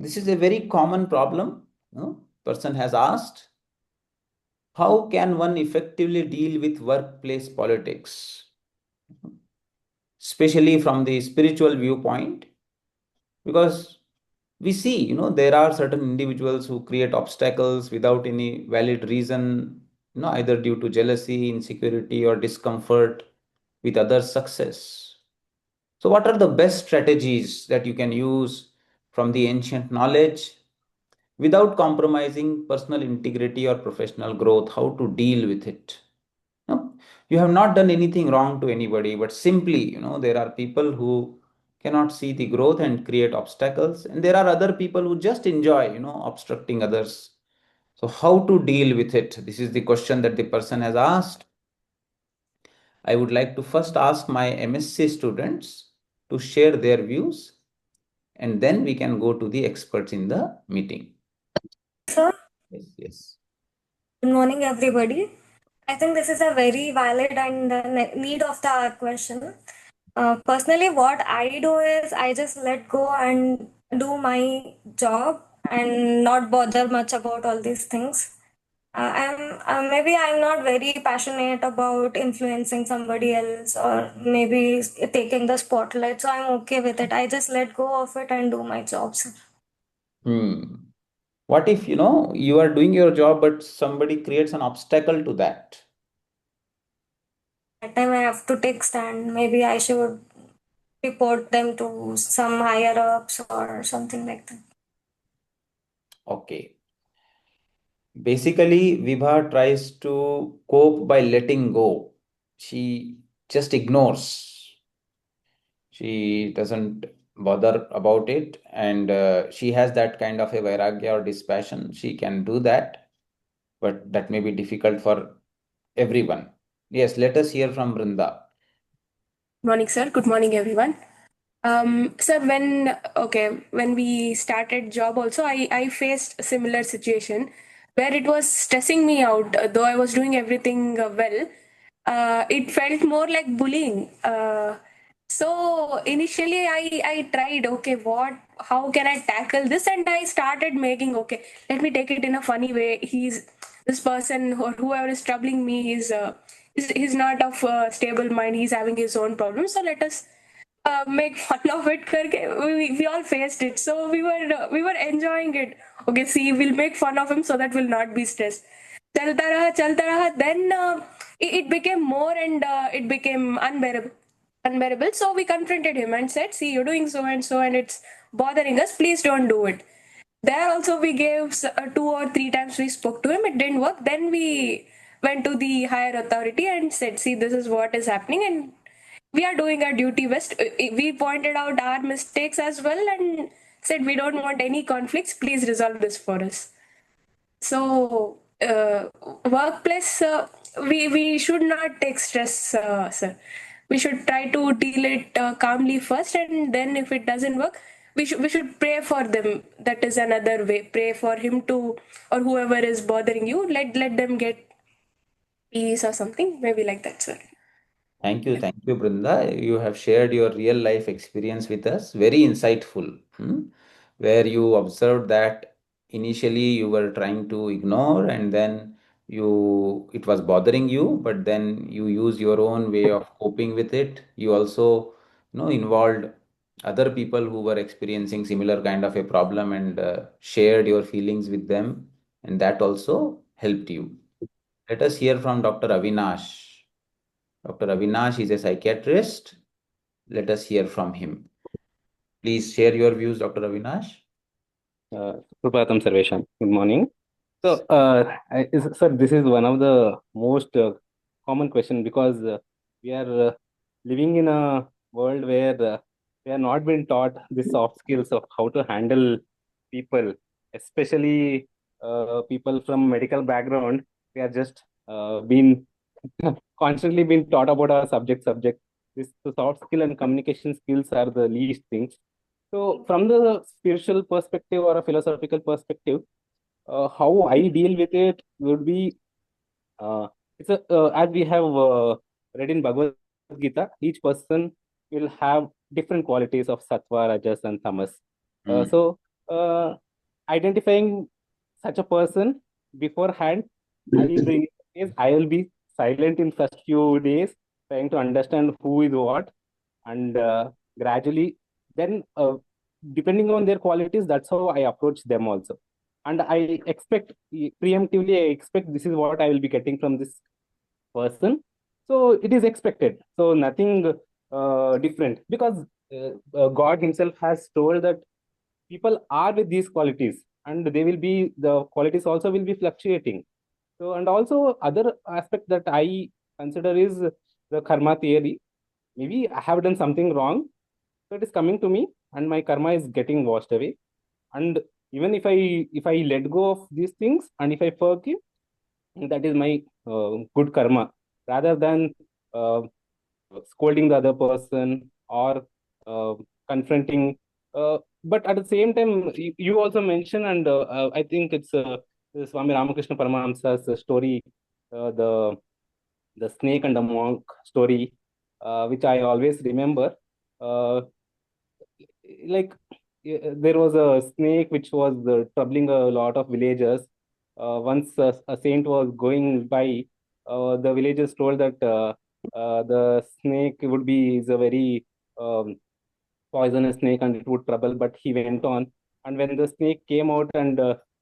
This is a very common problem. Person has asked, how can one effectively deal with workplace politics, especially from the spiritual viewpoint? Because we see, there are certain individuals who create obstacles without any valid reason, either due to jealousy, insecurity, or discomfort with others' success. So, what are the best strategies that you can use from the ancient knowledge without compromising personal integrity or professional growth? How to deal with it? No, you have not done anything wrong to anybody, but simply, there are people who cannot see the growth and create obstacles, and there are other people who just enjoy, obstructing others. So, how to deal with it? This is the question that the person has asked. I would like to first ask my MSc students to share their views, and then we can go to the experts in the meeting. Sir, Yes, yes. good morning, everybody. I think this is a very valid and need of the hour question. Personally, what I do is I just let go and do my job and not bother much about all these things. Maybe I'm not very passionate about influencing somebody else or maybe taking the spotlight, so I'm okay with it. I just let go of it and do my jobs. Hmm. What if, you are doing your job, but somebody creates an obstacle to that? That time I have to take stand. Maybe I should report them to some higher ups or something like that. Okay. Basically, Vibha tries to cope by letting go. She just ignores. She doesn't bother about it. And she has that kind of a vairagya or dispassion. She can do that, but that may be difficult for everyone. Yes, let us hear from Brinda. Morning, sir. Good morning, everyone. Sir, when we started job, also I faced a similar situation where it was stressing me out. Though I was doing everything well, it felt more like bullying. So initially, I tried. Okay, what? How can I tackle this? And I started making. Okay, let me take it in a funny way. He's this person or whoever is troubling me is. He's not of stable mind. He's having his own problems. So let us make fun of it. We all faced it, so we were enjoying it. Okay, see, we'll make fun of him so that we'll not be stressed. Chalta raha. Then it became more and it became unbearable. So we confronted him and said, "See, you're doing so and so, and it's bothering us. Please don't do it." There also we gave 2 or 3 times we spoke to him. It didn't work. Then we went to the higher authority and said, "See, this is what is happening, and we are doing our duty best." We pointed out our mistakes as well and said we don't want any conflicts. Please resolve this for us. So, workplace, we should not take stress, sir. We should try to deal it calmly first, and then if it doesn't work, we should pray for them. That is another way. Pray for him to or whoever is bothering you. Let them get peace or something. Maybe like that, sir. Thank you, Brinda. You have shared your real life experience with us. Very insightful. Where you observed that initially you were trying to ignore, and then it was bothering you, but then you use your own way of coping with it. You also, involved other people who were experiencing similar kind of a problem, and shared your feelings with them, and that also helped you. Let us hear from Dr. Avinash. Dr. Avinash is a psychiatrist. Let us hear from him. Please share your views, Dr. Avinash. Supratam Sarvesham. Good morning. So, sir, this is one of the most common question because we are living in a world where we are not been taught the soft skills of how to handle people, especially people from medical background. We are just been constantly been taught about our subject. This the soft skill and communication skills are the least things. So, from the spiritual perspective or a philosophical perspective, how I deal with it would be as we have read in Bhagavad Gita, each person will have different qualities of sattva, rajas, and tamas. Hmm. So uh, identifying such a person beforehand, I will be silent in first few days, trying to understand who is what, and gradually, then depending on their qualities, that's how I approach them also. And I expect preemptively, I expect this is what I will be getting from this person. So it is expected. So nothing different, because God Himself has told that people are with these qualities, and they will be, the qualities also will be fluctuating. So, and also other aspect that I consider is the karma theory. Maybe I have done something wrong, so it is coming to me, and my karma is getting washed away. And even if I let go of these things, and if I forgive, that is my good karma, rather than uh, scolding the other person, or uh, confronting. But at the same time, you also mentioned, and I think it's Swami Ramakrishna Paramahamsa's story, the snake and the monk story, which I always remember. Uh, like there was a snake which was troubling a lot of villagers. Once a saint was going by, the villagers told that the snake would be is a very um, poisonous snake and it would trouble, but he went on. And when the snake came out and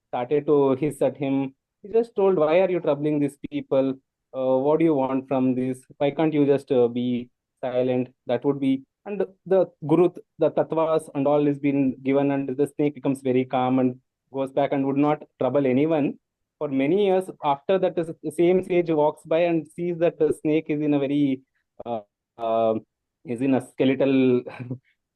started to hiss at him, he just told, "Why are you troubling these people? What do you want from this? Why can't you just be silent?" That would be, and the guru, the tattvas and all is been given, and the snake becomes very calm and goes back and would not trouble anyone. For many years after that, the same sage walks by and sees that the snake is in a very uh, uh, is in a skeletal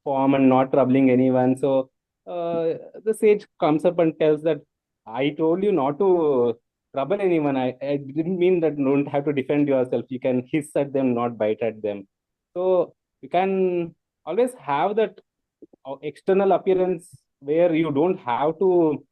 form and not troubling anyone. So the sage comes up and tells that, "I told you not to trouble anyone. I didn't mean that you don't have to defend yourself. You can hiss at them, not bite at them." So you can always have that external appearance where you don't have to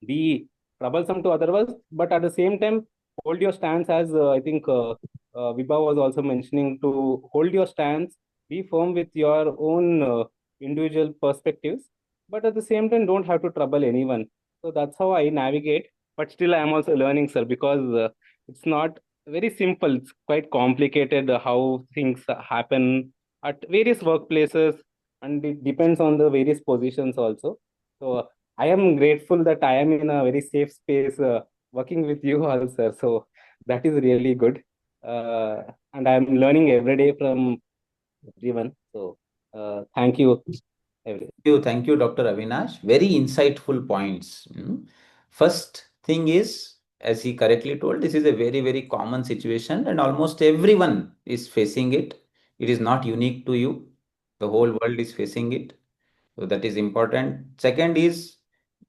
be troublesome to others, but at the same time, hold your stance, as I think Vibha was also mentioning, to hold your stance, be firm with your own individual perspectives, but at the same time, don't have to trouble anyone. So that's how I navigate. But still, I am also learning, sir, because it's not very simple. It's quite complicated how things happen at various workplaces, and it depends on the various positions also. So I am grateful that I am in a very safe space working with you all, sir. So that is really good. And I'm learning every day from everyone. So thank you, everyone. Thank you, Dr. Avinash. Very insightful points. First thing is, as he correctly told, this is a very, very common situation, and almost everyone is facing it. It is not unique to you. The whole world is facing it. So that is important. Second is,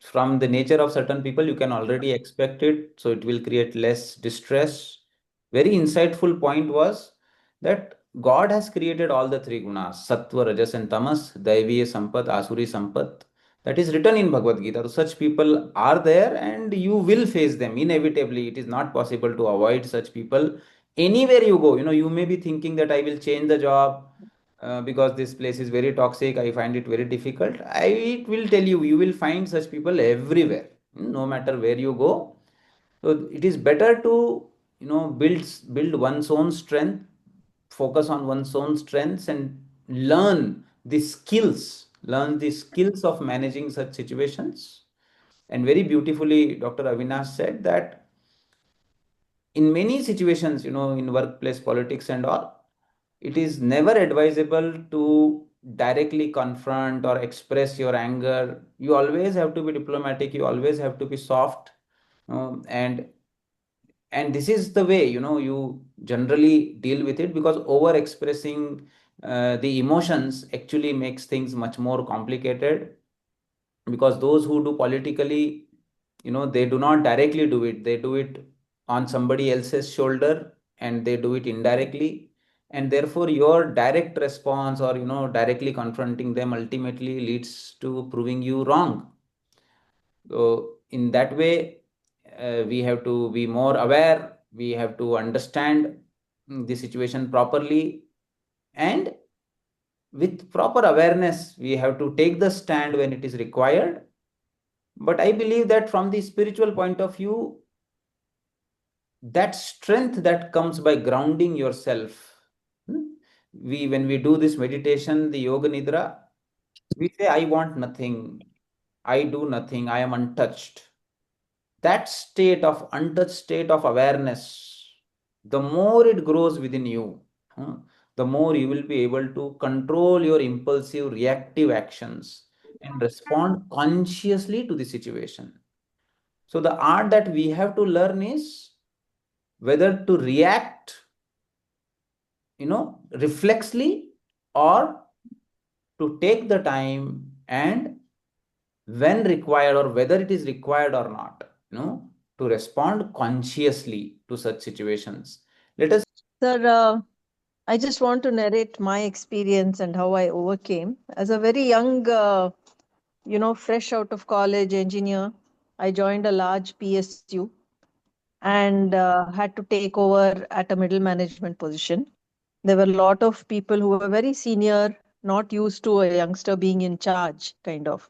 from the nature of certain people, you can already expect it. So it will create less distress. Very insightful point was that God has created all the three gunas, sattva, rajas, and tamas, daiviya sampat, asuri sampat. That is written in Bhagavad Gita. So such people are there and you will face them inevitably. It is not possible to avoid such people. Anywhere you go, you may be thinking that I will change the job because this place is very toxic. I find it very difficult. I will tell you, you will find such people everywhere, no matter where you go. So it is better to build one's own strength, focus on one's own strengths, and learn the skills of managing such situations. And very beautifully, Dr. Avinash said that in many situations, in workplace politics and all, it is never advisable to directly confront or express your anger. You always have to be diplomatic, you always have to be soft, and this is the way you generally deal with it, because over expressing the emotions actually makes things much more complicated. Because those who do politically, they do not directly do it, they do it on somebody else's shoulder, and they do it indirectly, and therefore your direct response, or directly confronting them, ultimately leads to proving you wrong. So in that way, we have to be more aware, we have to understand the situation properly, and with proper awareness we have to take the stand when it is required, But I believe that from the spiritual point of view, that strength that comes by grounding yourself. hmm, when we do this meditation, the yoga nidra, we say, I want nothing, I do nothing, I am untouched. That state of untouched state of awareness, the more it grows within you, huh, the more you will be able to control your impulsive reactive actions and respond consciously to the situation. So the art that we have to learn is whether to react, reflexly, or to take the time and when required, or whether it is required or not, to respond consciously to such situations. Let us. Sir, I just want to narrate my experience and how I overcame. As a very young, fresh out of college engineer, I joined a large PSU and had to take over at a middle management position. There were a lot of people who were very senior, not used to a youngster being in charge, kind of.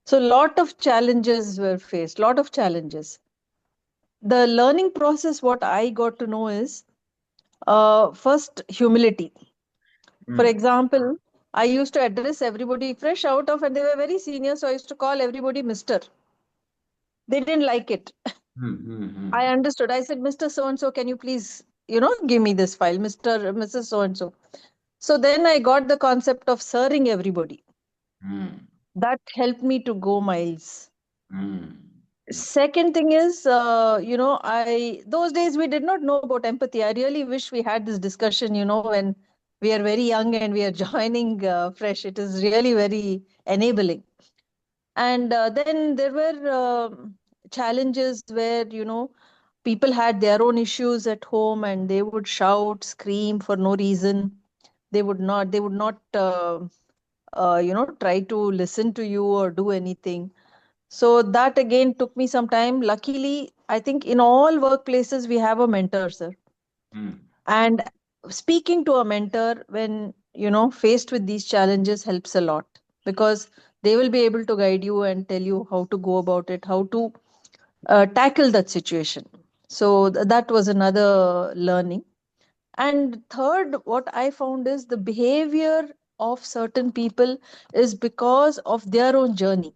So, lot of challenges were faced, lot of challenges. The learning process, what I got to know is first, humility. For Hmm, example, I used to address everybody fresh out of, and they were very senior, so I used to call everybody Mr. They didn't like it. hmm, hmm, hmm, I understood. I said, Mr. So and so, can you please, give me this file, Mrs. So and so. So then I got the concept of serving everybody. hmm, That helped me to go miles. hmm, Second thing is, I those days we did not know about empathy. I really wish we had this discussion, when we are very young and we are joining fresh. It is really very enabling. And then there were challenges where, people had their own issues at home and they would shout, scream for no reason. They would not try to listen to you or do anything. So that again took me some time. Luckily, I think in all workplaces we have a mentor, sir. hmm, And speaking to a mentor when, faced with these challenges helps a lot, because they will be able to guide you and tell you how to go about it, how to tackle that situation. So that was another learning. And third, what I found is the behavior of certain people is because of their own journey.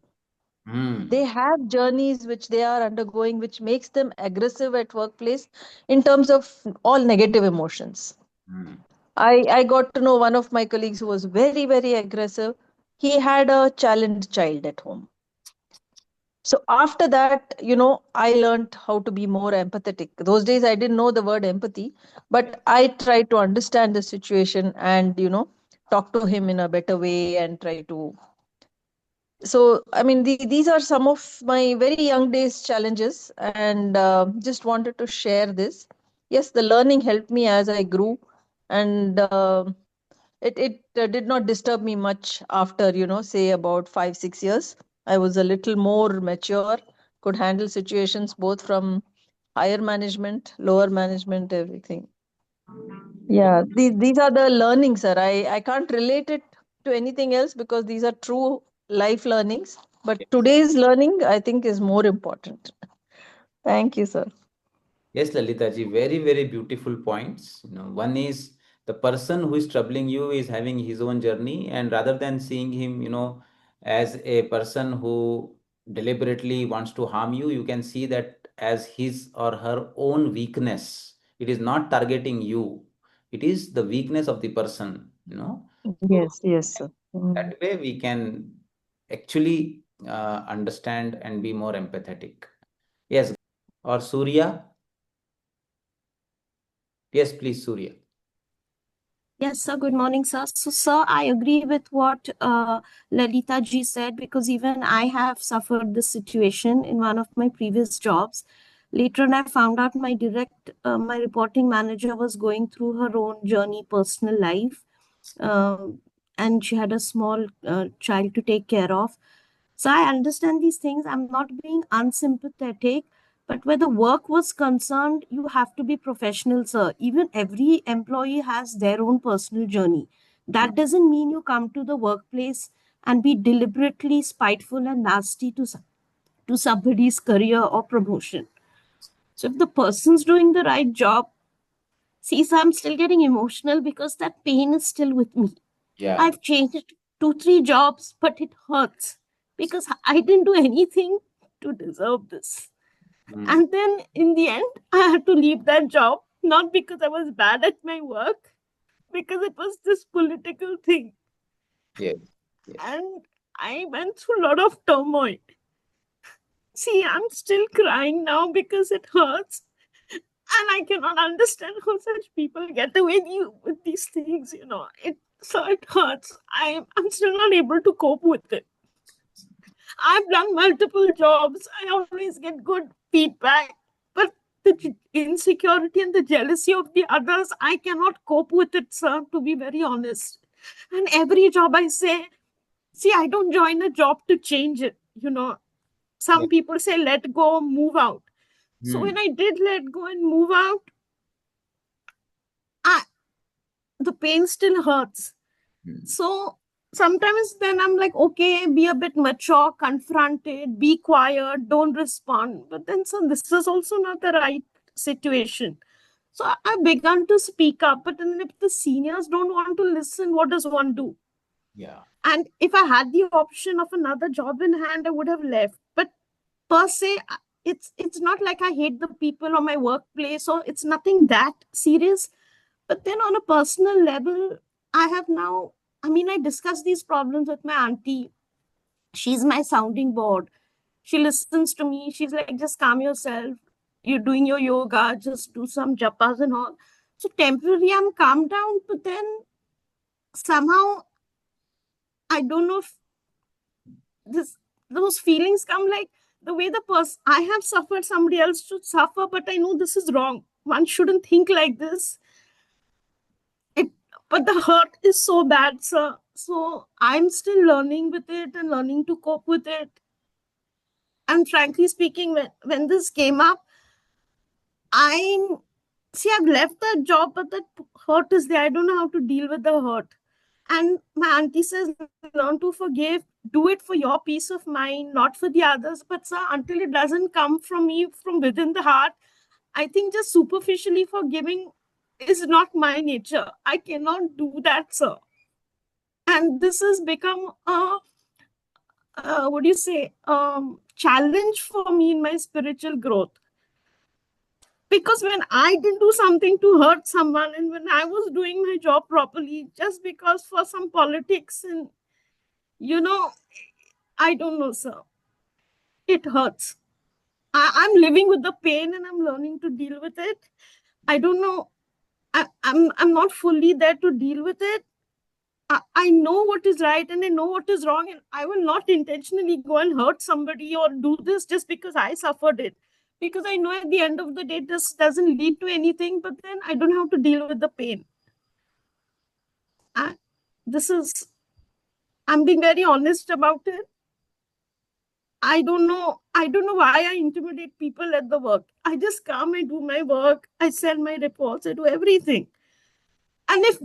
hmm, They have journeys which they are undergoing, which makes them aggressive at workplace in terms of all negative emotions. hmm, I got to know one of my colleagues who was very, very aggressive. He had a challenged child at home. So after that, I learned how to be more empathetic. Those days I didn't know the word empathy, but I tried to understand the situation and, talk to him in a better way and try to. So, I mean, these are some of my very young days challenges, and just wanted to share this. Yes, the learning helped me as I grew, and it did not disturb me much after, say about 5 6 years. I was a little more mature, could handle situations both from higher management, lower management, everything. Yeah, these are the learnings, sir. I can't relate it to anything else because these are true life learnings. But yes. today's learning, I think, is more important. Thank you, sir. Yes, Lalita ji, very, very beautiful points. One is the person who is troubling you is having his own journey, and rather than seeing him, as a person who deliberately wants to harm you, you can see that as his or her own weakness. It is not targeting you. It is the weakness of the person. So Yes, yes, sir. that way we can actually understand and be more empathetic. Yes, or Surya. Yes, please, Surya. Yes, sir. Good morning, sir. So, sir, I agree with what Lalita ji said, because even I have suffered this situation in one of my previous jobs. Later on, I found out my reporting manager was going through her own journey, personal life, um, and she had a small child to take care of. So I understand these things. I'm not being unsympathetic, but where the work was concerned, you have to be professional, sir. Even every employee has their own personal journey. That doesn't mean you come to the workplace and be deliberately spiteful and nasty to to somebody's career or promotion. So if the person's doing the right job, see, so I'm still getting emotional because that pain is still with me. Yeah. I've changed 2, 3 jobs, but it hurts because I didn't do anything to deserve this. And then in the end, I had to leave that job, not because I was bad at my work, because it was this political thing. Yes. Yes. And I went through a lot of turmoil. See, I'm still crying now because it hurts. And I cannot understand how such people get away with these things, So it hurts. I'm still not able to cope with it. I've done multiple jobs. I always get good feedback. But the insecurity and the jealousy of the others, I cannot cope with it, sir, to be very honest. And every job I say, see, I don't join a job to change it. Some people say, let go, move out. So when I did let go and move out, the pain still hurts. So sometimes then I'm like, okay, be a bit mature, confront it, be quiet, don't respond. But then, so this is also not the right situation. So I began to speak up. But then if the seniors don't want to listen, what does one do? Yeah. And if I had the option of another job in hand, I would have left. But per se, it's not like I hate the people or my workplace, or it's nothing that serious. But then on a personal level, I have now, I discuss these problems with my auntie. She's my sounding board. She listens to me. She's like, just calm yourself. You're doing your yoga, just do some japas and all. So temporarily I'm calmed down, but then somehow I don't know if those feelings come, like the way the person I have suffered, somebody else should suffer, but I know this is wrong. One shouldn't think like this. But the hurt is so bad, sir. So I'm still learning with it and learning to cope with it. And frankly speaking, when this came up, I've left that job, but that hurt is there. I don't know how to deal with the hurt. And my auntie says, learn to forgive, do it for your peace of mind, not for the others. But sir, until it doesn't come from me, from within the heart, I think just superficially forgiving is not my nature. I cannot do that, sir. And this has become a challenge for me in my spiritual growth. Because when I didn't do something to hurt someone, and when I was doing my job properly, just because for some politics and, I don't know, sir, it hurts. I'm living with the pain and I'm learning to deal with it. I don't know. I'm not fully there to deal with it. I know what is right and I know what is wrong, and I will not intentionally go and hurt somebody or do this just because I suffered it. Because I know at the end of the day, this doesn't lead to anything, but then I don't have to deal with the pain. I'm being very honest about it. I don't know why I intimidate people at the work. I just come, I do my work, I send my reports, I do everything. And if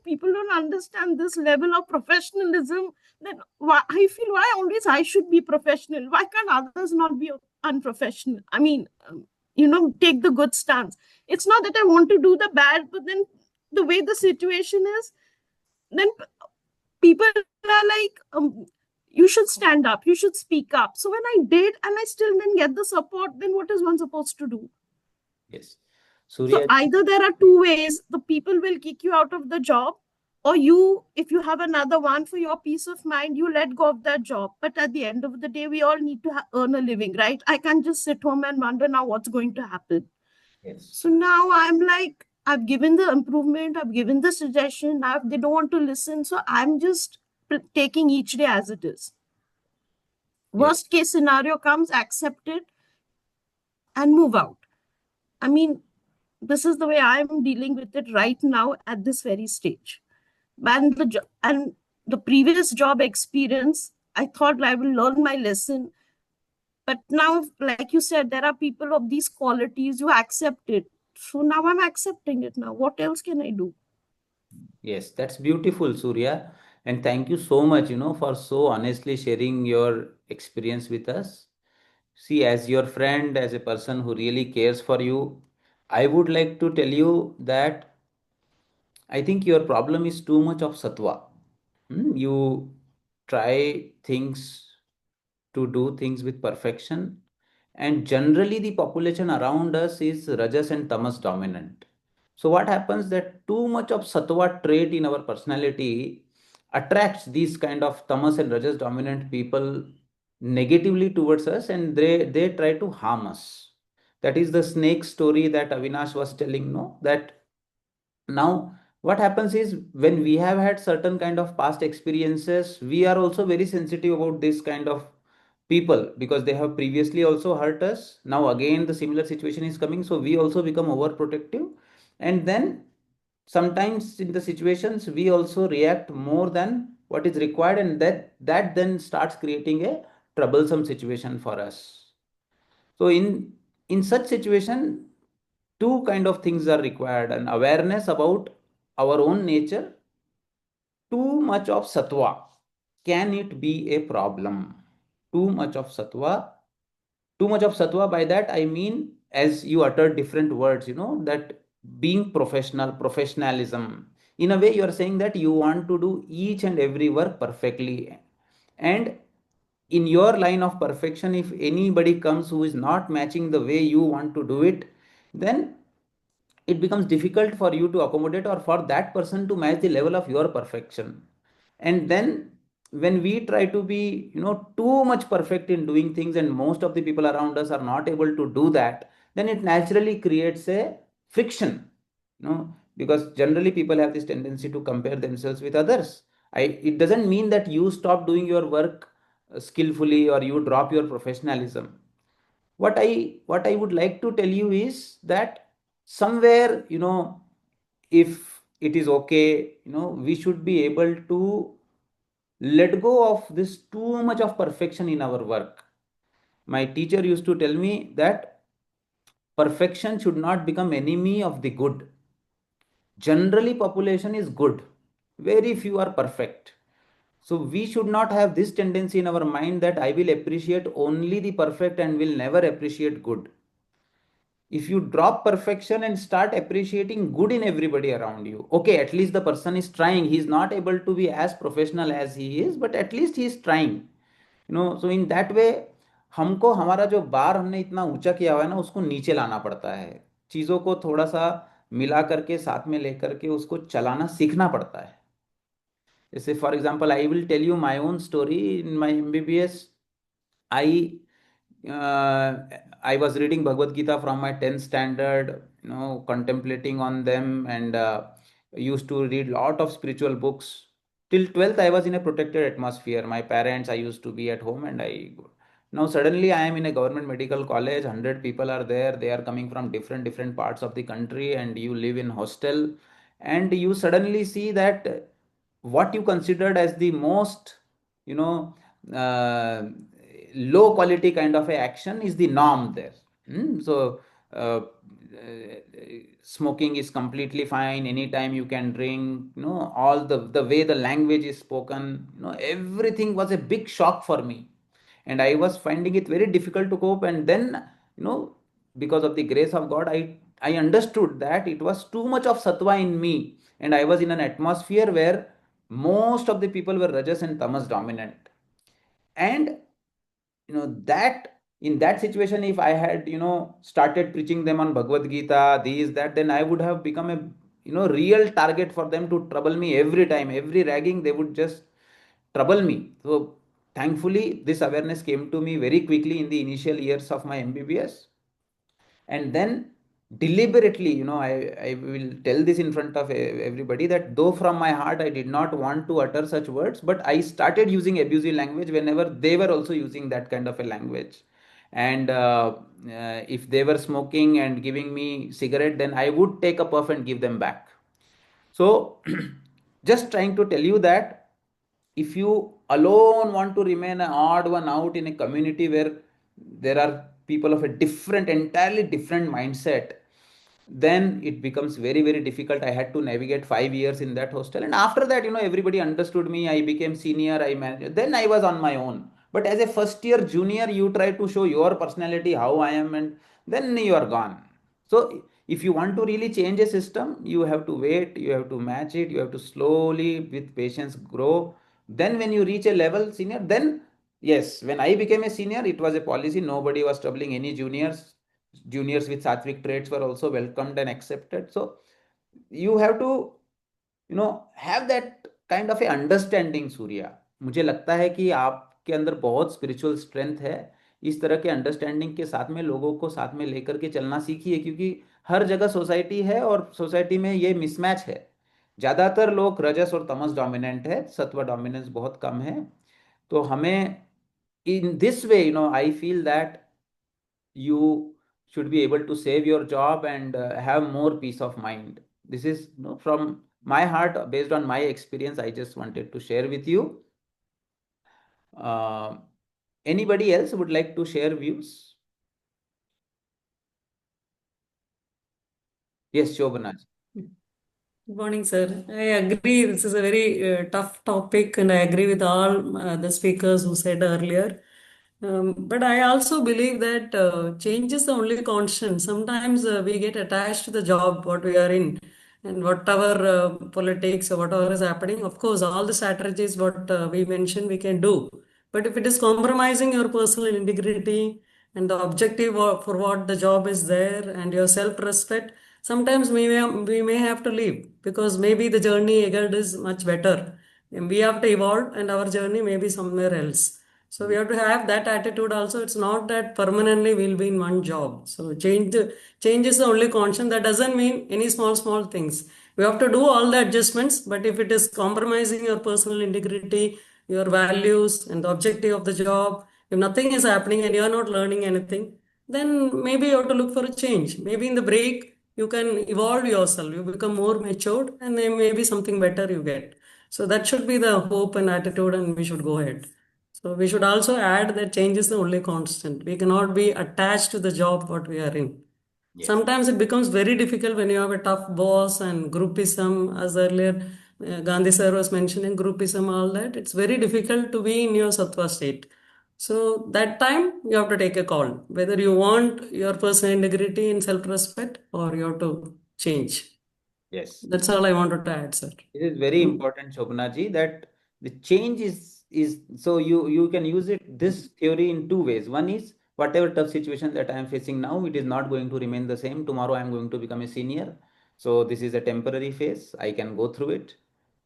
people don't understand this level of professionalism, then I feel why always I should be professional. Why can't others not be unprofessional? Take the good stance. It's not that I want to do the bad, but then the way the situation is, then people are like, you should stand up, you should speak up. So when I did and I still didn't get the support, then what is one supposed to do? Yes. So Surya, either there are two ways: the people will kick you out of the job, or you, if you have another one for your peace of mind, you let go of that job. But at the end of the day, we all need to earn a living, right? I can't just sit home and wonder now what's going to happen. yes. So now I'm like, I've given the improvement, I've given the suggestion. Now if they don't want to listen, so I'm just taking each day as it is. Worst case scenario comes, accept it and move out. This is the way I'm dealing with it right now at this very stage. And the previous job experience, I thought I will learn my lesson. But now, like you said, there are people of these qualities who accept it. So now I'm accepting it now. What else can I do? Yes, that's beautiful, Surya. And thank you so much, for so honestly sharing your experience with us. See, as your friend, as a person who really cares for you, I would like to tell you that I think your problem is too much of sattva. You try things to do things with perfection, and generally the population around us is rajas and tamas dominant. So what happens that too much of sattva trait in our personality attracts these kind of tamas and rajas dominant people negatively towards us, and they try to harm us. That is the snake story that Avinash was telling, no, that now what happens is when we have had certain kind of past experiences, we are also very sensitive about this kind of people because they have previously also hurt us. Now again the similar situation is coming, so we also become overprotective, and then sometimes in the situations we also react more than what is required, and that then starts creating a troublesome situation for us. So in such situation, two kind of things are required: an awareness about our own nature. Too much of sattva, can it be a problem? Too much of sattva, too much of sattva, by that I mean, as you uttered different words, that being professional, professionalism, in a way you are saying that you want to do each and every work perfectly, and in your line of perfection, if anybody comes who is not matching the way you want to do it, then it becomes difficult for you to accommodate or for that person to match the level of your perfection. And then when we try to be too much perfect in doing things, and most of the people around us are not able to do that, then it naturally creates a friction, because generally people have this tendency to compare themselves with others. It doesn't mean that you stop doing your work skillfully or you drop your professionalism. What I would like to tell you is that somewhere, if it is okay, we should be able to let go of this too much of perfection in our work. My teacher used to tell me that perfection should not become enemy of the good. Generally population is good, very few are perfect. So we should not have this tendency in our mind that I will appreciate only the perfect and will never appreciate good. If you drop perfection and start appreciating good in everybody around you, okay, at least the person is trying, he is not able to be as professional as he is, but at least he is trying. So in that way, हमको हमारा जो बार हमने इतना ऊंचा किया हुआ है ना, उसको नीचे लाना पड़ता है। चीज़ों को थोड़ा सा मिला करके साथ में लेकर के उसको चलाना सीखना पड़ता है। जैसे for example I will tell you my own story in my MBBS. I I was reading Bhagavad Gita from my 10th standard, contemplating on them, and used to read lot of spiritual books. Till 12th, I was in a protected atmosphere. My parents, I used to be at home, and now suddenly I am in a government medical college. 100 people are there. They are coming from different parts of the country, and you live in hostel, and you suddenly see that what you considered as the most, you know uh, low quality kind of a action is the norm there. So uh, smoking is completely fine, anytime you can drink, all the way the language is spoken, everything was a big shock for me, and I was finding it very difficult to cope. And then, because of the grace of God, I understood that it was too much of sattva in me, and I was in an atmosphere where most of the people were rajas and tamas dominant. And that in that situation, if I had started preaching them on Bhagavad Gita, these that, then I would have become a real target for them to trouble me every time. Every ragging, they would just trouble me. So thankfully this awareness came to me very quickly in the initial years of my MBBS. And then deliberately, I will tell this in front of everybody, that though from my heart I did not want to utter such words, but I started using abusive language whenever they were also using that kind of a language. And if they were smoking and giving me cigarette, then I would take a puff and give them back. So just trying to tell you that if you alone want to remain an odd one out in a community where there are people of a different, entirely different mindset, then it becomes very, very difficult. I had to navigate 5 years in that hostel. And after that, everybody understood me. I became senior, I managed. Then I was on my own. But as a first year junior, you try to show your personality, how I am, and then you are gone. So if you want to really change a system, you have to wait, you have to match it, you have to slowly, with patience, grow. Then when you reach a level senior, then yes, when I became a senior, it was a policy. Nobody was troubling any juniors. Juniors with sattvic traits were also welcomed and accepted. So you have to have that kind of a understanding, Surya. मुझे लगता है कि आपके अंदर बहुत spiritual strength है. इस तरह के अंडरस्टैंडिंग के साथ में लोगों को साथ में लेकर के चलना सीखिए, क्योंकि हर जगह सोसाइटी है और सोसाइटी में ये मिसमैच है. ज़्यादातर लोग रजस और तमस डोमिनेंट है, सत्व डोमिनेंस बहुत कम है. तो हमें in this way, I feel that you should be able to save your job and have more peace of mind. This is, from my heart, based on my experience. I just wanted to share with you. uh, Anybody else would like to share views? Yes, Shobana. Good morning, sir. I agree. This is a very tough topic, and I agree with all the speakers who said earlier. But I also believe that change is the only constant. Sometimes we get attached to the job what we are in, and whatever politics or whatever is happening. Of course, all the strategies what we mentioned we can do. But if it is compromising your personal integrity and the objective for what the job is there and your self-respect, sometimes we may have to leave, because maybe the journey ahead is much better. And we have to evolve, and our journey may be somewhere else. So we have to have that attitude also. It's not that permanently we'll be in one job. So change is the only constant. That doesn't mean any small things. We have to do all the adjustments, but if it is compromising your personal integrity, your values, and the objective of the job, if nothing is happening and you are not learning anything, then maybe you have to look for a change. Maybe in the break, you can evolve yourself, you become more matured, and then maybe something better you get. So that should be the hope and attitude, and we should go ahead. So we should also add that change is the only constant. We cannot be attached to the job what we are in. Yes. Sometimes it becomes very difficult when you have a tough boss and groupism, as earlier Gandhi sir was mentioning, groupism, all that. It's very difficult to be in your sattva state. So that time you have to take a call whether you want your personal integrity and self-respect, or you have to change. Yes. That's all I wanted to add, sir. It is very important, Shobana ji, that the change is so you can use this theory in two ways. One is, whatever tough situation that I am facing now, it is not going to remain the same. Tomorrow I am going to become a senior. So this is a temporary phase. I can go through it.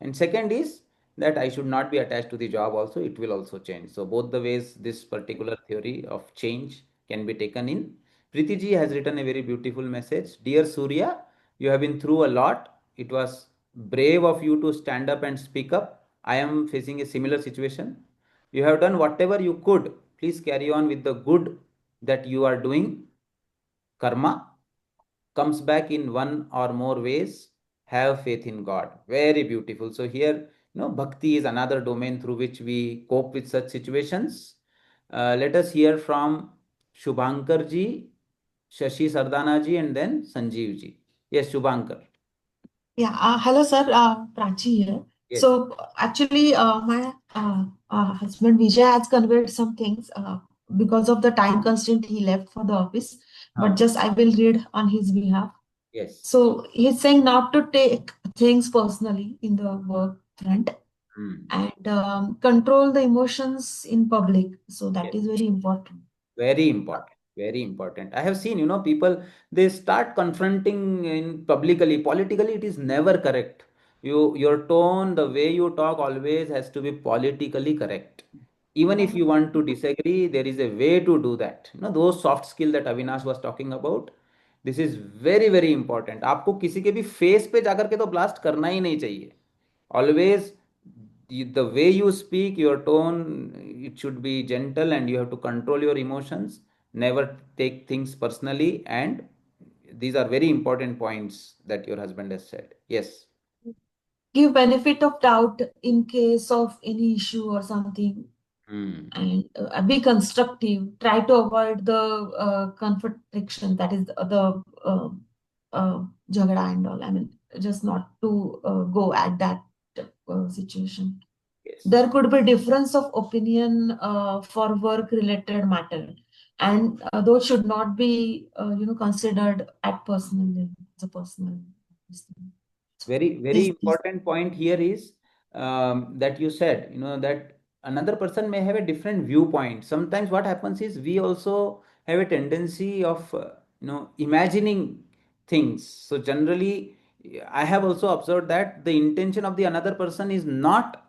And second is that I should not be attached to the job also. It will also change. So both the ways this particular theory of change can be taken in. Preeti ji has written a very beautiful message. Dear Surya, you have been through a lot. It was brave of you to stand up and speak up. I am facing a similar situation. You have done whatever you could. Please carry on with the good that you are doing. Karma comes back in one or more ways. Have faith in God. Very beautiful. So here, bhakti is another domain through which we cope with such situations. Let us hear from Shubhankar ji, Shashi Sardana ji, and then Sanjeev ji. Yes, Shubhankar. Yeah, hello sir, Prachi here. Yes. So actually, my husband Vijay has conveyed some things. Because of the time constraint, he left for the office. But just I will read on his behalf. Yes. So he's saying not to take things personally in the work front and control the emotions in public. So that is very important. Very important. Very important. I have seen, people, they start confronting in publicly. Politically, it is never correct. Your tone, the way you talk always has to be politically correct. Even if you want to disagree, there is a way to do that. Those soft skill that Avinash was talking about, this is very, very important. आपको किसी के भी face पे जाकर के तो blast करना ही नहीं चाहिए. Always, the way you speak, your tone, it should be gentle, and you have to control your emotions. Never take things personally. And these are very important points that your husband has said. Yes. Give benefit of doubt in case of any issue or something. And be constructive. Try to avoid the confrontation, that is the jagada and all. I mean, just not to go at that situation. there could be difference of opinion for work related matter, and those should not be considered at personal level, as a personal thing. Very important point here is that you said, that another person may have a different viewpoint. Sometimes what happens is we also have a tendency of imagining things. So generally, I have also observed that the intention of the another person is not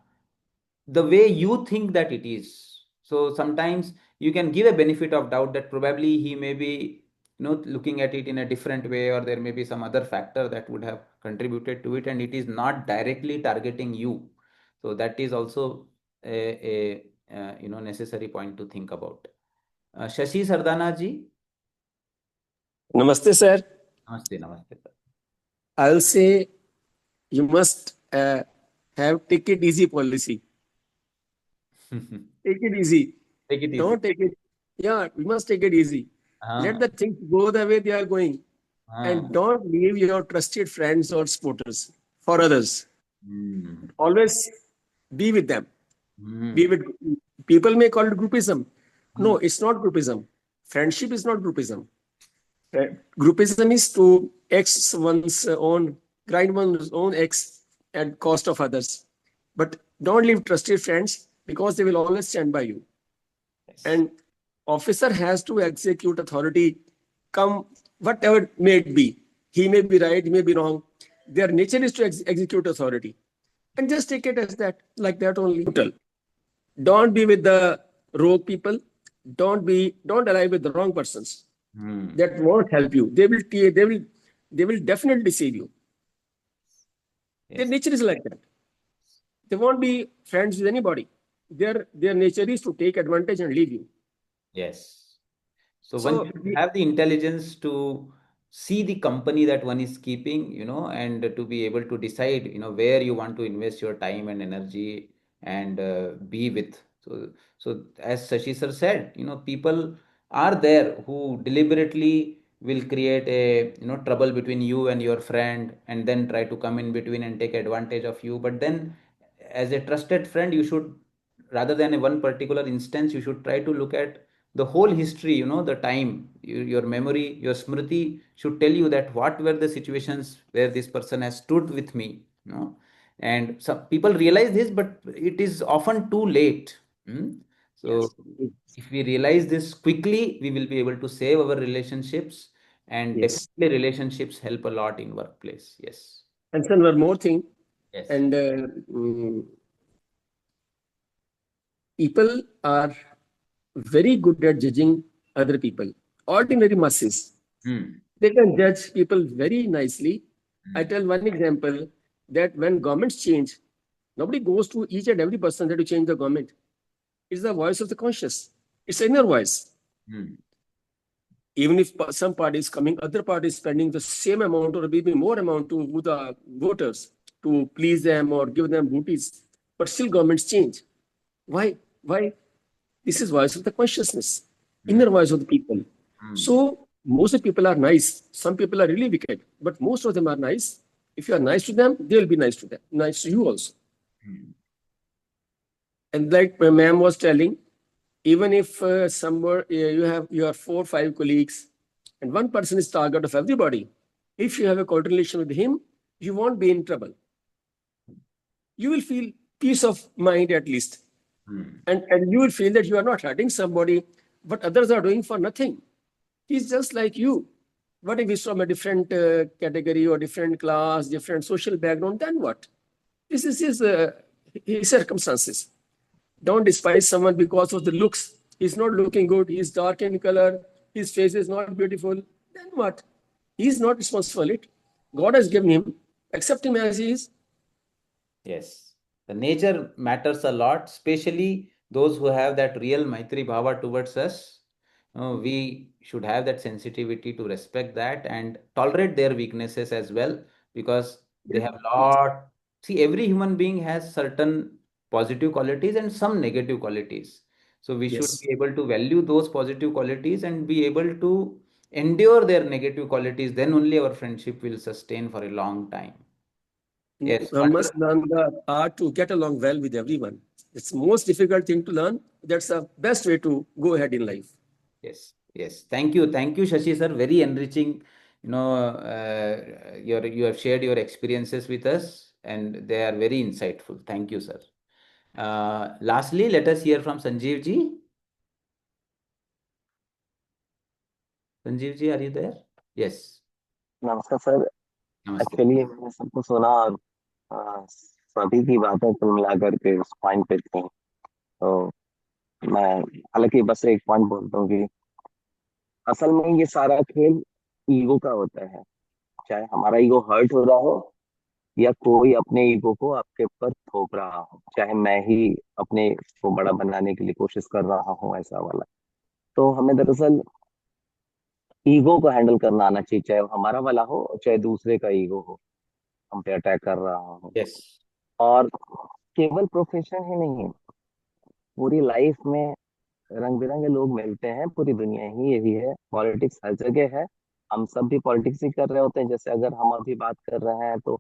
the way you think that it is. So sometimes you can give a benefit of doubt that probably he may be looking at it in a different way, or there may be some other factor that would have contributed to it, and it is not directly targeting you. So that is also a necessary point to think about. Shashi Sardana ji. Namaste, sir. Namaste, namaste. I'll say you must have take it easy policy. Take it easy. Take it easy. Don't take it. Yeah, we must take it easy. Let the things go the way they are going. And don't leave your trusted friends or supporters for others. Always be with them. Be with people may call it groupism. No, it's not groupism. Friendship is not groupism. Groupism is to X one's own, grind one's own X at cost of others. But don't leave trusted friends because they will always stand by you. Yes. And officer has to execute authority, come whatever may it be. He may be right, he may be wrong. Their nature is to execute authority. And just take it as that, like that only. Don't be with the rogue people. Don't ally with the wrong persons. That won't help you. They will definitely deceive you. Yes. Their nature is like that. They won't be friends with anybody. Their nature is to take advantage and leave you. Yes. So one should have the intelligence to see the company that one is keeping, and to be able to decide, where you want to invest your time and energy and be with. So as Shashi sir said, people are there who deliberately will create a trouble between you and your friend, and then try to come in between and take advantage of you. But then, as a trusted friend, you should, rather than a one particular instance, you should try to look at the whole history, the time, your memory, your smriti should tell you that what were the situations where this person has stood with me. And some people realize this, but it is often too late. So yes, if we realize this quickly, we will be able to save our relationships, and yes, definitely relationships help a lot in workplace. Yes. And then one more thing. Yes. And people are very good at judging other people. Ordinary masses. They can judge people very nicely. I tell one example that when governments change, nobody goes to each and every person that to change the government. It's the voice of the conscious. It's inner voice. Even if some party is coming, other party is spending the same amount or maybe more amount to the voters to please them or give them booties, but still governments change. Why? This is voice of the consciousness, inner voice of the people. So most of the people are nice. Some people are really wicked, but most of them are nice. If you are nice to them, they will be nice to them, nice to you also. And like my ma'am was telling, even if somewhere you have 4 or 5 colleagues, and one person is target of everybody, if you have a coordination with him, you won't be in trouble. You will feel peace of mind at least. And you will feel that you are not hurting somebody, but others are doing for nothing. He's just like you. What if he's from a different category or different class, different social background, then what? This is his circumstances. Don't despise someone because of the looks. He's not looking good. He's dark in color. His face is not beautiful. Then what? He's not responsible for it. God has given him. Accept him as he is. Yes. The nature matters a lot, especially those who have that real Maitri Bhava towards us. We should have that sensitivity to respect that and tolerate their weaknesses as well, because they have lot. See, every human being has certain positive qualities and some negative qualities. So we should be able to value those positive qualities and be able to endure their negative qualities. Then only our friendship will sustain for a long time. Yes. One must learn the art to get along well with everyone. It's most difficult thing to learn. That's the best way to go ahead in life. Yes, yes. Thank you, Shashi sir. Very enriching. You have shared your experiences with us, and they are very insightful. Thank you, sir. Lastly, let us hear from Sanjeev ji. Sanjeev ji, are you there? Yes. नमस्कार sir. Namaste. Actually मैंने सबको सुना और सभी की बातें कुल मिलाकर के उस पॉइंट पे थी। तो मैं हालांकि बस एक पॉइंट बोलता हूँ कि असल में ये सारा खेल ईगो का होता है। चाहे हमारा ईगो हर्ट हो रहा हो या कोई अपने ईगो को आपके ऊपर थोप रहा हो, चाहे मैं ही अपने को बड़ा बनाने के लिए कोशिश कर रहा हूँ, ऐसा वाला। तो हमें दरअसल ईगो को हैंडल करना आना चाहिए, चाहे वो हमारा वाला हो और चाहे दूसरे का ईगो हो हम पे अटैक कर रहा हो। Yes. और केवल प्रोफेशन ही नहीं है, पूरी लाइफ में रंग बिरंगे लोग मिलते हैं, पूरी दुनिया ही यही है, पॉलिटिक्स हर जगह है। हम सब भी पॉलिटिक्स ही कर रहे होते हैं। जैसे अगर हम अभी बात कर रहे हैं तो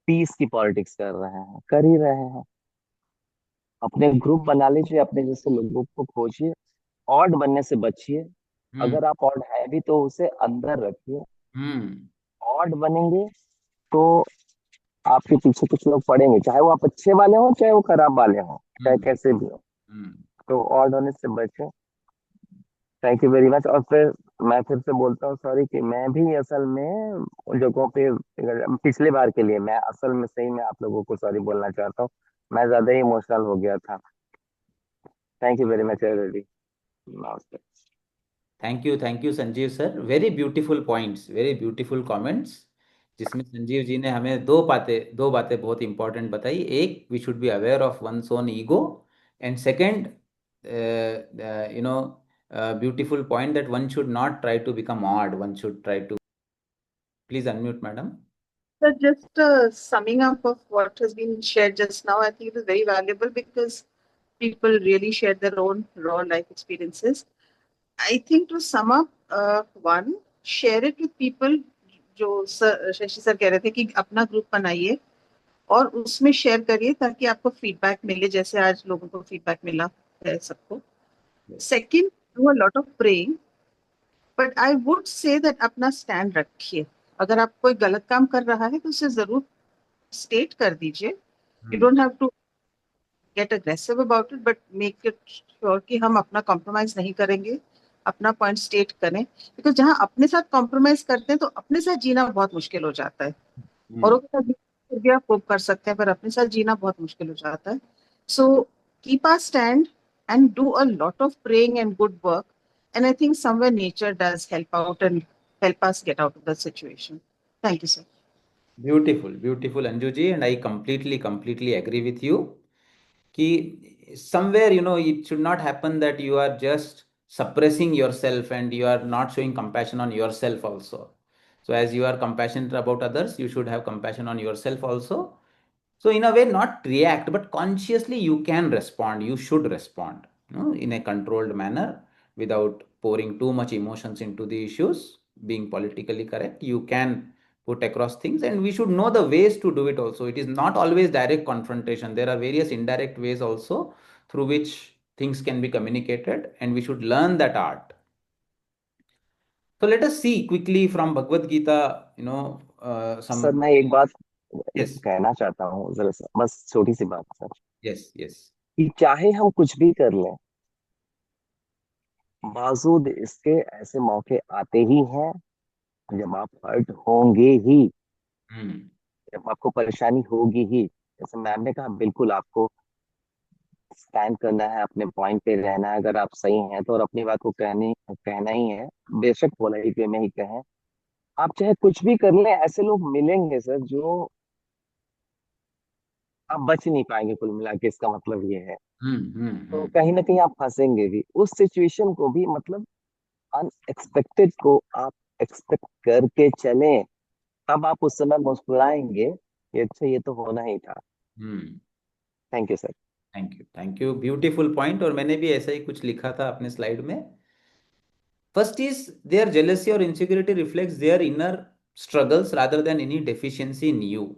पीस की पॉलिटिक्स कर रहे हैं, कर ही रहे हैं। अपने ग्रुप बना लीजिए, अपने जैसे लोगों को खोजिए, ऑड बनने से बचिए। अगर आप ऑड है भी तो उसे अंदर रखिए। ऑड बनेंगे तो आपके पीछे कुछ लोग पड़ेंगे, चाहे वो आप अच्छे वाले हो चाहे वो खराब वाले हो, चाहे कैसे भी हो। तो ऑड होने से बचे। Thank you very much. और फिर मैं फिर से बोलता हूँ सॉरी कि मैं भी असल में उन जगहों पे पिछले बार के लिए मैं असल में सही में आप लोगों को सॉरी बोलना चाहता हूँ। मैं ज्यादा ही इमोशनल हो गया था। Thank you very much everybody. नमस्ते। Thank you Sanjeev sir. Very beautiful points, very beautiful comments, जिसमें संजीव जी ने हमें दो बातें बहुत इंपॉर्टेंट बताई। एक, we should be aware of one's own ego, and second, beautiful point that one should not try to become odd, one should try to. Please unmute madam. So just summing up of what has been shared just now, I think it is very valuable because people really share their own raw life experiences. I think to sum up, one, share it with people. जो Shashi sir कह रहे थे कि अपना group बनाइए और उसमें share करिए ताकि आपको फीडबैक मिले, जैसे आज लोगों को फीडबैक मिला है सबको। Second, do a lot of praying, but I would say that अपना स्टैंड रखिए। अगर आप कोई गलत काम कर रहा है तो उसे जरूर स्टेट कर दीजिए। You don't have to get aggressive about it, but make it sure कि हम अपना कॉम्प्रोमाइज नहीं करेंगे, अपना पॉइंट स्टेट करें। बिकॉज जहाँ अपने साथ कॉम्प्रोमाइज करते हैं तो अपने साथ जीना बहुत मुश्किल हो जाता है। औरों के साथ फिर भी आप कोप कर सकते हैं, पर अपने साथ जीना बहुत मुश्किल हो जाता है। So keep our stand and do a lot of praying and good work, and I think somewhere nature does help out and help us get out of the situation. Thank you sir. Beautiful Anju ji, and I completely agree with you कि somewhere, it should not happen that you are just suppressing yourself and you are not showing compassion on yourself also. So as you are compassionate about others, you should have compassion on yourself also. So in a way, not react, but consciously you can respond. You should respond, in a controlled manner without pouring too much emotions into the issues. Being politically correct, you can put across things, and we should know the ways to do it also. It is not always direct confrontation. There are various indirect ways also through which things can be communicated, and we should learn that art. So let us see quickly from Bhagavad Gita, sir some. मैं एक बात Yes, कहना चाहता हूँ, जरा बस छोटी सी बात सर, yes. कि चाहे हम कुछ भी कर लें, बावजूद इसके ऐसे मौके आते ही हैं जब आप हर्ट होंगे ही, जब आपको परेशानी होगी ही। जैसे मैम ने कहा, बिल्कुल आपको स्टैंड करना है, अपने पॉइंट पे रहना है। अगर आप सही हैं तो, और अपनी बात को कहना ही है, बेशक पोलाइट वे में ही कहें। आप चाहे कुछ भी कर लें, ऐसे लोग मिलेंगे सर जो आप बच नहीं पाएंगे। कुल मिला के इसका मतलब ये है। तो कहीं ना कहीं आप फंसेंगे भी उस सिचुएशन को भी, मतलब अनएक्सपेक्टेड को आप एक्सपेक्ट करके चलें, तब आप उस समय मुस्कुराएंगे ये अच्छा, ये तो होना ही था। Thank you sir. Thank you beautiful point. और मैंने भी ऐसा ही कुछ लिखा था अपने स्लाइड में। फर्स्ट इज, देयर जेलेसी और insecurity reflects their inner struggles rather than any deficiency in you.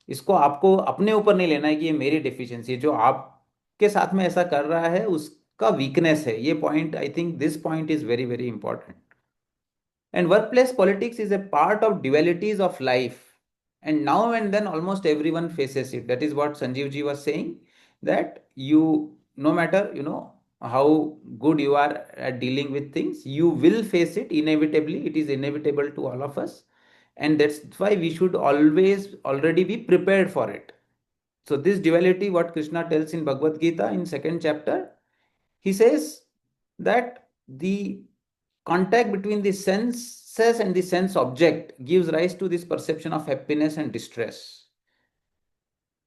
इसको आपको अपने ऊपर नहीं लेना है कि ये मेरी डेफिशिएंसी है। जो आप जिसके साथ में ऐसा कर रहा है उसका वीकनेस है, ये point, I think this point is very very important. And workplace politics is a part of dualities of life. And now and then almost everyone faces it. That is what Sanjeev ji was saying, that you, no matter, how good you are at dealing with things, you will face it inevitably. It is inevitable to all of us. And that's why we should always already be prepared for it. So this duality, what Krishna tells in Bhagavad Gita in second chapter, he says that the contact between the senses and the sense object gives rise to this perception of happiness and distress.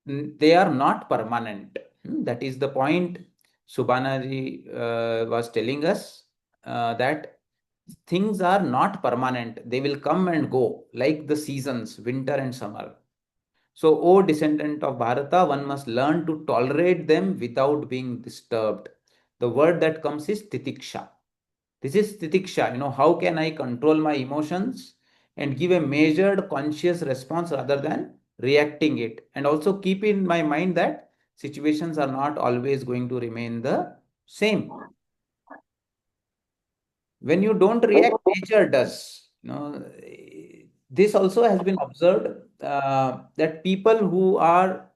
They are not permanent. That is the point Subhanaji was telling us, that things are not permanent. They will come and go like the seasons, winter and summer. So, O descendant of Bharata, one must learn to tolerate them without being disturbed. The word that comes is titiksha. This is titiksha. How can I control my emotions and give a measured, conscious response rather than reacting it? And also keep in my mind that situations are not always going to remain the same. When you don't react, nature does. This also has been observed, that people who are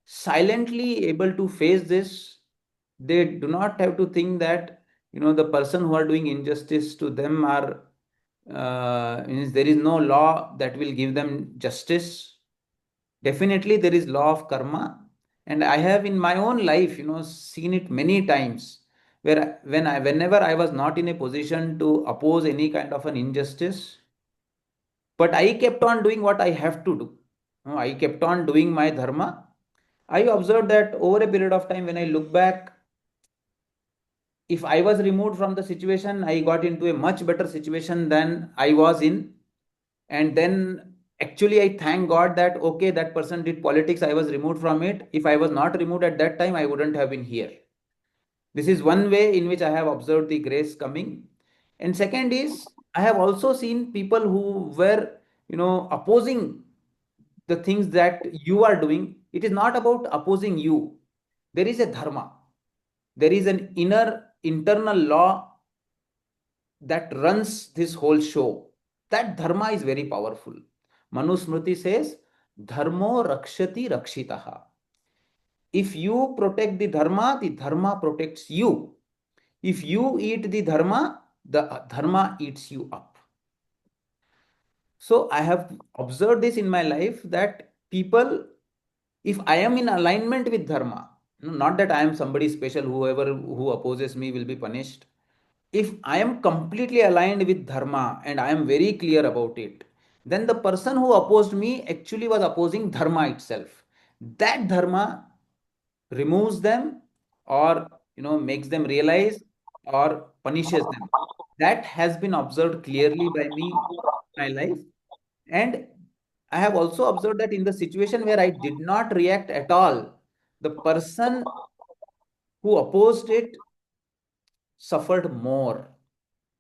silently able to face this, they do not have to think that the person who are doing injustice to them are, means there is no law that will give them justice. Definitely there is law of karma, and I have in my own life seen it many times, where whenever I was not in a position to oppose any kind of an injustice, but I kept on doing what I have to do. I kept on doing my dharma. I observed that over a period of time, when I look back, if I was removed from the situation, I got into a much better situation than I was in. And then actually, I thank God that, okay, that person did politics, I was removed from it. If I was not removed at that time, I wouldn't have been here. This is one way in which I have observed the grace coming. And second is, I have also seen people who were, opposing the things that you are doing. It is not about opposing you. There is a dharma. There is an internal law that runs this whole show. That dharma is very powerful. Manu Smriti says, Dharmo rakshati rakshitaha. If you protect the dharma protects you. If you eat the dharma eats you up. So I have observed this in my life, that people, if I am in alignment with dharma, not that I am somebody special, whoever who opposes me will be punished. If I am completely aligned with dharma and I am very clear about it, then the person who opposed me actually was opposing dharma itself. That dharma removes them, or makes them realize, or punishes them. That has been observed clearly by me in my life. And I have also observed that in the situation where I did not react at all, the person who opposed it suffered more.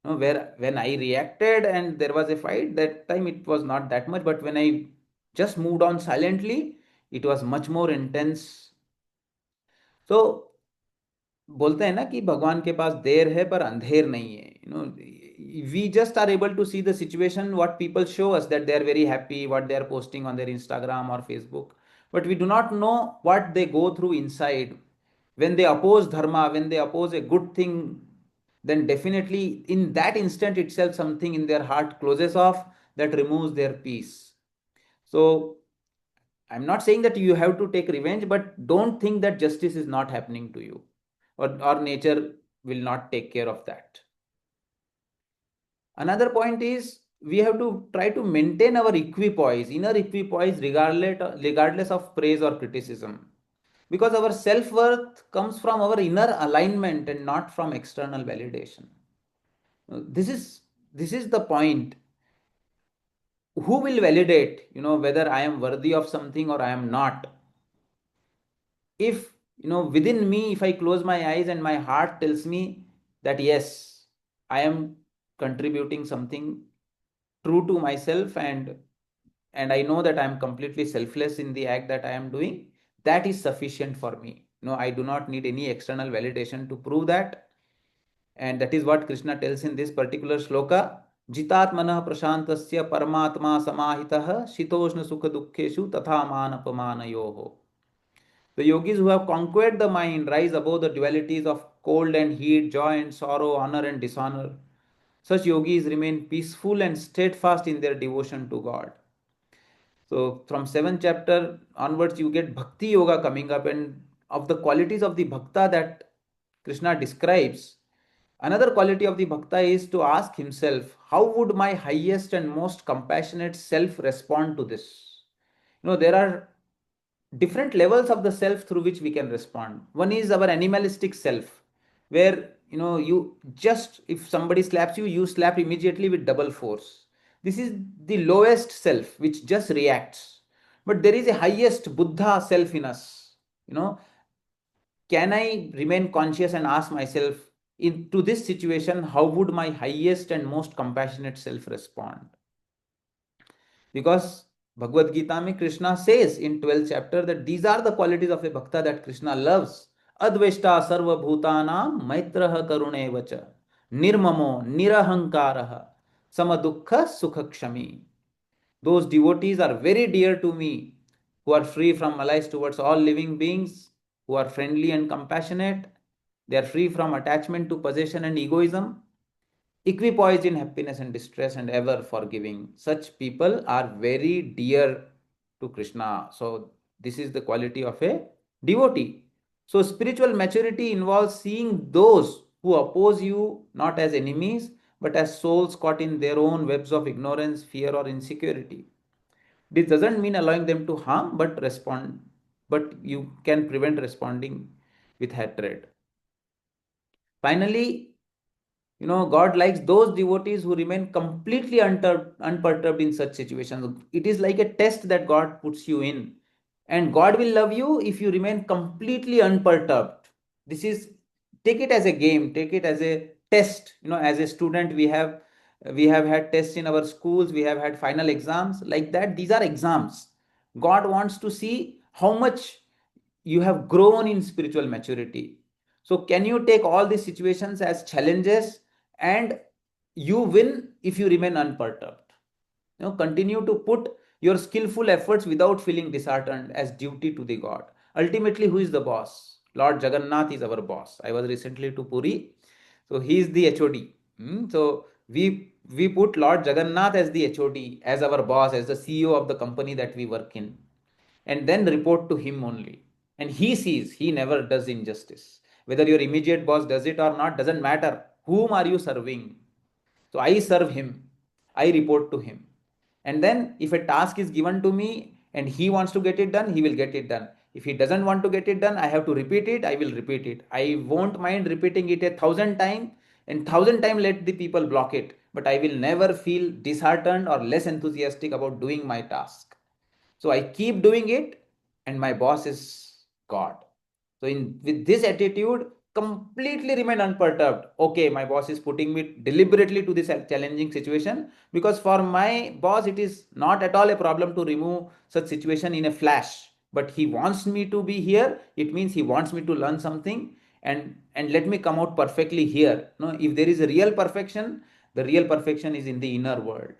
Where when I reacted and there was a fight, that time it was not that much, but when I just moved on silently, it was much more intense. So बोलते हैं ना कि भगवान के पास देर है पर अंधेर नहीं है. We just are able to see the situation, what people show us, that they are very happy, what they are posting on their Instagram or Facebook, but we do not know what they go through inside. When they oppose dharma, when they oppose a good thing, then definitely in that instant itself something in their heart closes off, that removes their peace. So I'm not saying that you have to take revenge, but don't think that justice is not happening to you, or nature will not take care of that. Another point is, we have to try to maintain our equipoise, inner equipoise, regardless of praise or criticism. Because our self-worth comes from our inner alignment and not from external validation. This is the point. Who will validate, whether I am worthy of something or I am not? If, within me, if I close my eyes and my heart tells me that yes, I am contributing something true to myself, and I know that I am completely selfless in the act that I am doing, that is sufficient for me. I do not need any external validation to prove that. And that is what Krishna tells in this particular shloka. Jitatmanah prashantasya paramatma samahitah shitoshna sukha dukkheshu tatha manapamanayoho. The yogis who have conquered the mind rise above the dualities of cold and heat, joy and sorrow, honor and dishonor. Such yogis remain peaceful and steadfast in their devotion to God. So from 7th chapter onwards, you get Bhakti Yoga coming up, and of the qualities of the Bhakta that Krishna describes, another quality of the Bhakta is to ask himself, how would my highest and most compassionate self respond to this? There are different levels of the self through which we can respond. One is our animalistic self, where you just, if somebody slaps you, you slap immediately with double force. This is the lowest self which just reacts. But there is a highest Buddha self in us. Can I remain conscious and ask myself, into this situation, how would my highest and most compassionate self respond? Because Bhagavad Gita mein Krishna says in 12th chapter that these are the qualities of a bhakta that Krishna loves. Adveshta sarva bhutanam maitraha karune vacha nirmamo nirahankaraha samadukha sukhakshami. Those devotees are very dear to me, who are free from malice towards all living beings, who are friendly and compassionate. They are free from attachment to possession and egoism, equipoised in happiness and distress, and ever forgiving. Such people are very dear to Krishna. So, this is the quality of a devotee. So, spiritual maturity involves seeing those who oppose you not as enemies but as souls caught in their own webs of ignorance, fear, or insecurity. This doesn't mean allowing them to harm, but you can prevent responding with hatred. Finally, God likes those devotees who remain completely unperturbed in such situations. It is like a test that God puts you in, and God will love you if you remain completely unperturbed. This is, take it as a game, take it as a test. As a student, we have had tests in our schools, we have had final exams like that. These are exams. God wants to see how much you have grown in spiritual maturity. So, can you take all these situations as challenges, and you win if you remain unperturbed? Continue to put your skillful efforts without feeling disheartened as duty to the God. Ultimately, who is the boss? Lord Jagannath is our boss. I was recently to Puri, so he is the HOD. So we put Lord Jagannath as the HOD, as our boss, as the CEO of the company that we work in, and then report to him only. And he sees, he never does injustice. Whether your immediate boss does it or not doesn't matter. Whom are you serving? So I serve him, I report to him. And then if a task is given to me and he wants to get it done, he will get it done. If he doesn't want to get it done, I have to repeat it, I will repeat it. I won't mind repeating it 1,000 times, and 1,000 times let the people block it. But I will never feel disheartened or less enthusiastic about doing my task. So I keep doing it, and my boss is God. So with this attitude, completely remain unperturbed. Okay, my boss is putting me deliberately to this challenging situation, because for my boss it is not at all a problem to remove such situation in a flash. But he wants me to be here. It means he wants me to learn something, and let me come out perfectly here. No, if there is a real perfection, the real perfection is in the inner world.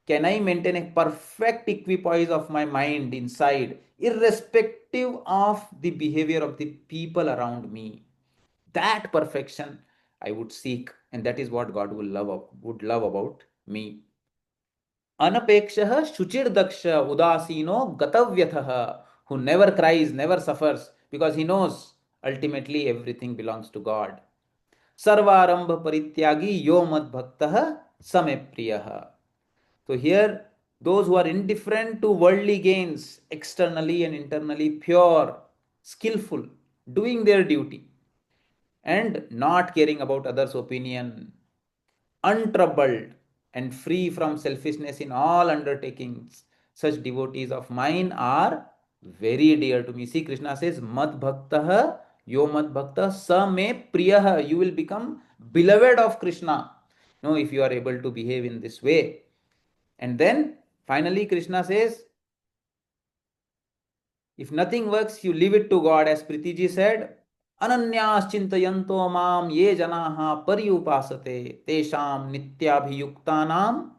Can I maintain a perfect equipoise of my mind inside, irrespective of the behavior of the people around me? That perfection I would seek, and that is what God would love about me. Anapekshah shuchirdaksha udasino gatavyatha, who never cries, never suffers, because he knows ultimately everything belongs to God. Sarvarambha parityagi yo mad bhaktah same priyah. So here, those who are indifferent to worldly gains, externally and internally pure, skillful, doing their duty, and not caring about others' opinion, untroubled and free from selfishness in all undertakings, such devotees of mine are very dear to me. See, Krishna says, Mad Bhaktah, Yo Mad Bhakta, Sa Me Priyah. You will become beloved of Krishna. If you are able to behave in this way. And then finally, Krishna says, If nothing works, you leave it to God, as Pritiji said. Ananyas chintayanto mam ye janaha paryupasate tesham nityabhiyuktanam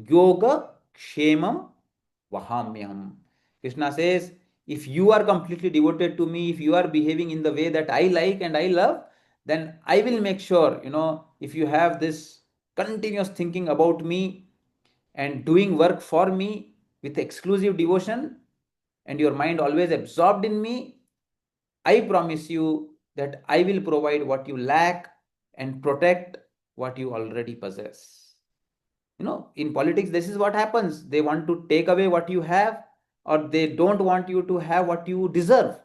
yoga kshemam vahamyam. Krishna says, if you are completely devoted to me, if you are behaving in the way that I like and I love, then I will make sure, if you have this continuous thinking about me and doing work for me with exclusive devotion, and your mind always absorbed in me, I promise you that I will provide what you lack and protect what you already possess. In politics, this is what happens. They want to take away what you have, or they don't want you to have what you deserve.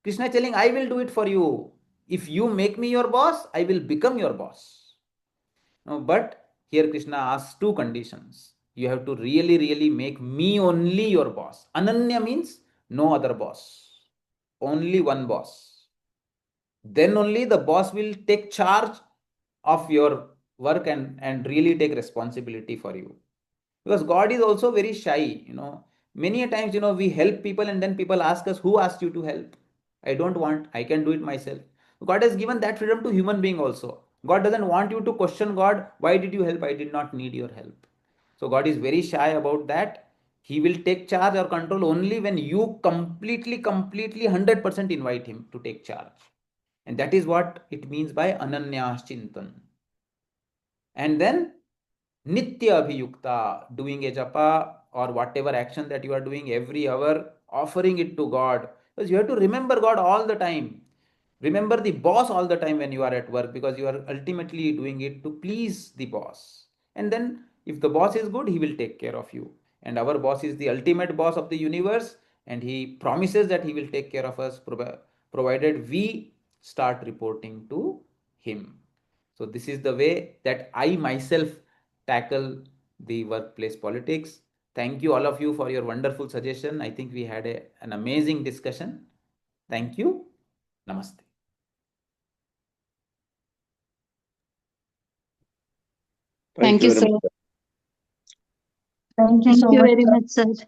Krishna is telling, I will do it for you. If you make me your boss, I will become your boss. But here Krishna asks two conditions. You have to really, really make me only your boss. Ananya means no other boss, only one boss. Then only the boss will take charge of your work and really take responsibility for you. Because God is also very shy. Many a times, we help people and then people ask us, who asked you to help? I don't want, I can do it myself. God has given that freedom to human being also. God doesn't want you to question God, why did you help? I did not need your help. So God is very shy about that. He will take charge or control only when you completely 100% invite him to take charge. And that is what it means by Ananyas Chintan. And then Nitya Abhiyukta, doing a japa or whatever action that you are doing every hour, offering it to God. Because you have to remember God all the time. Remember the boss all the time when you are at work, because you are ultimately doing it to please the boss. And then if the boss is good, he will take care of you. And our boss is the ultimate boss of the universe, and he promises that he will take care of us provided we start reporting to him. So this is the way that I myself tackle the workplace politics. Thank you all of you for your wonderful suggestion. I think we had an amazing discussion. Thank you. Namaste. Thank Thank you you, very sir. much. Thank you Thank so you much, very sir. much, sir.